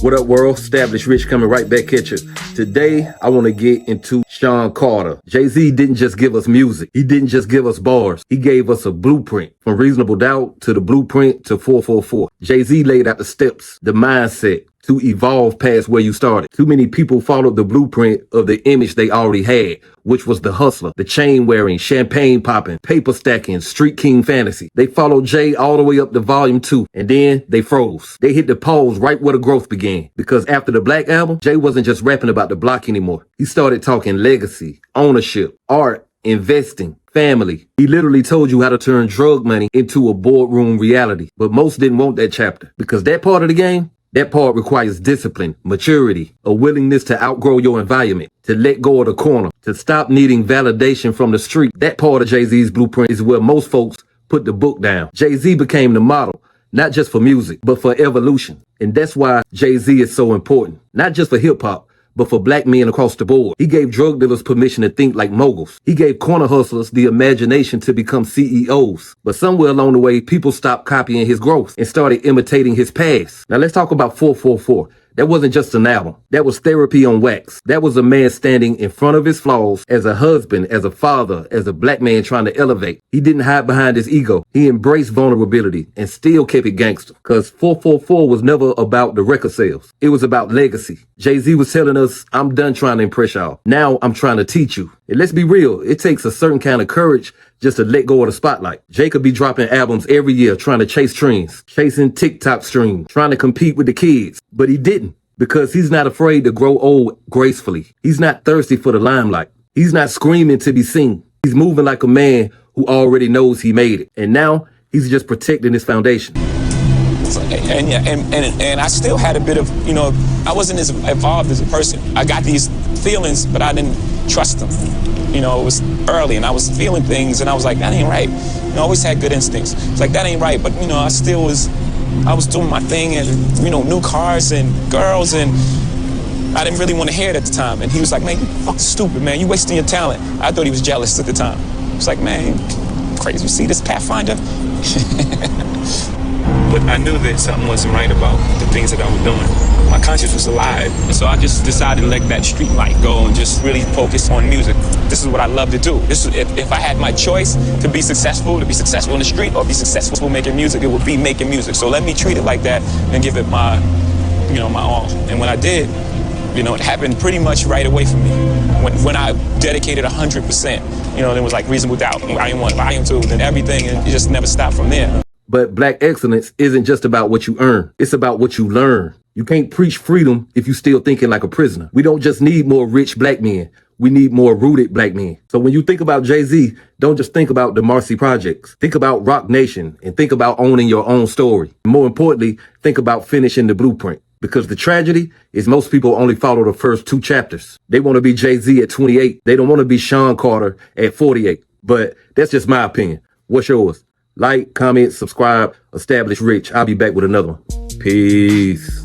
What up, world? Established Rich coming right back at you. Today, I want to get into Sean Carter. JayZ didn't just give us music. He didn't just give us bars. He gave us a blueprint. From Reasonable Doubt to the blueprint to 444. JayZ laid out the steps, the mindset to evolve past where you started. Too many people followed the blueprint of the image they already had, which was the hustler, the chain wearing, champagne popping, paper stacking, street king fantasy. They followed Jay all the way up to volume 2, and then they froze. They hit the pause right where the growth began. Because after the Black album, Jay wasn't just rapping about the block anymore. He started talking legacy, ownership, art, investing, family. He literally told you how to turn drug money into a boardroom reality. But most didn't want that chapter because that part of the game, that part requires discipline, maturity, a willingness to outgrow your environment, to let go of the corner, to stop needing validation from the street. That part of JayZ's blueprint is where most folks put the book down. JayZ became the model, not just for music, but for evolution. And that's why JayZ is so important, not just for hip hop, but for black men across the board. He gave drug dealers permission to think like moguls. He gave corner hustlers the imagination to become CEOs. But somewhere along the way, people stopped copying his growth and started imitating his past. Now let's talk about 444. That wasn't just an album. That was therapy on wax. That was a man standing in front of his flaws as a husband, as a father, as a black man trying to elevate. He didn't hide behind his ego. He embraced vulnerability and still kept it gangster. Cause 444 was never about the record sales. It was about legacy. JayZ was telling us, I'm done trying to impress y'all. Now I'm trying to teach you. And let's be real, it takes a certain kind of courage just to let go of the spotlight. Jay could be dropping albums every year trying to chase trends, chasing TikTok streams, trying to compete with the kids. But he didn't because he's not afraid to grow old gracefully. He's not thirsty for the limelight. He's not screaming to be seen. He's moving like a man who already knows he made it. And now he's just protecting his foundation. And I still had a bit of, I wasn't as evolved as a person. I got these feelings, but I didn't trust them. It was early and I was feeling things and I was like, that ain't right. I always had good instincts. It's like, that ain't right. But, I was doing my thing and, new cars and girls and I didn't really want to hear it at the time. And he was like, man, you fucking stupid, man. You wasting your talent. I thought he was jealous at the time. I was like, man, crazy. You see this Pathfinder? But I knew that something wasn't right about the things that I was doing. My conscience was alive. And so I just decided to let that street light go and just really focus on music. This is what I love to do. If I had my choice to be successful in the street or be successful making music, it would be making music. So let me treat it like that and give it my all. And when I did, it happened pretty much right away for me. When I dedicated 100%, there was like Reasonable Doubt, Volume 1, Volume 2, then everything, and it just never stopped from there. But black excellence isn't just about what you earn. It's about what you learn. You can't preach freedom if you're still thinking like a prisoner. We don't just need more rich black men. We need more rooted black men. So when you think about JayZ, don't just think about the Marcy Projects. Think about Rock Nation and think about owning your own story. More importantly, think about finishing the blueprint. Because the tragedy is most people only follow the first 2 chapters. They want to be JayZ at 28. They don't want to be Sean Carter at 48. But that's just my opinion. What's yours? Like, comment, subscribe, Established Rich. I'll be back with another one. Peace.